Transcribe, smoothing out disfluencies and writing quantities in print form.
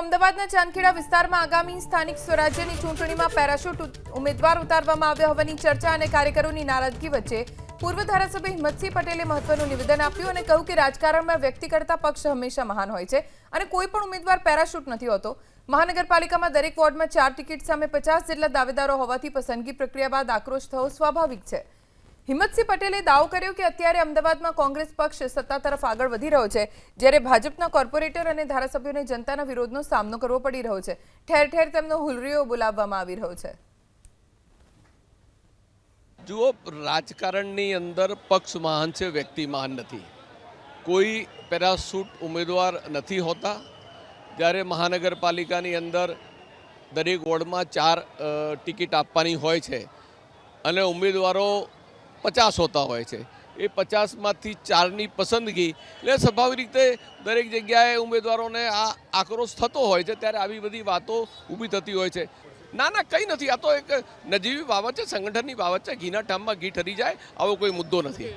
અમદાવાદના ચાંદખેડા વિસ્તારમાં આગામી સ્થાનિક સ્વરાજ્યની ચૂંટણીમાં પેરાશૂટ ઉમેદવાર ઉતારવામાં આવ્યા હોવાની ચર્ચા અને કાર્યકરોની નારાજગી વચ્ચે પૂર્વ ધારાસભ્ય હિંમતસિંહ પટેલે મહત્વનું નિવેદન આપ્યું અને કહ્યું કે રાજકારણમાં વ્યક્તિ કરતા પક્ષ હંમેશા મહાન હોય છે અને કોઈ પણ ઉમેદવાર પેરાશૂટ નથી હોતો। મહાનગરપાલિકામાં દરેક વોર્ડમાં 4 ટિકિટ સામે 50 જેટલા દાવેદારો હોવાથી પસંદગી પ્રક્રિયા બાદ આક્રોશ થવો સ્વાભાવિક છે। હિંમતસિંહ પટેલે દાવો કર્યો કે અત્યારે અમદાવાદમાં કોંગ્રેસ પક્ષ સત્તા તરફ આગળ વધી રહ્યો છે, જ્યારે ભાજપના કોર્પોરેટર અને ધારાસભ્યોને જનતાના વિરોધનો સામનો કરવો પડી રહ્યો છે। ઠેર ઠેર તેમનો હુલરીઓ બોલાવવામાં આવી રહ્યો છે। જુઓ, રાજકારણની અંદર પક્ષ મહાન છે, વ્યક્તિ મહાન નથી। કોઈ પેરાશૂટ ઉમેદવાર નથી હોતા। જ્યારે મહાનગરપાલિકાની અંદર દરેક વોર્ડમાં 4 ટિકિટ આપવાની હોય છે અને ઉમેદવારો 50 હોતા હોય છે। એ 50માંથી 4ની પસંદગી એટલે સ્વાભાવિક રીતે દરેક જગ્યાએ ઉમેદવારોને આ આક્રોશ થતો હોય છે, ત્યારે આવી બધી વાતો ઊભી થતી હોય છે। ના કંઈ નથી, આ તો એક નજીવી બાબત છે, સંગઠનની બાબત છે। ઘીના ઠામમાં ઘી ઠરી જાય આવો કોઈ મુદ્દો નથી।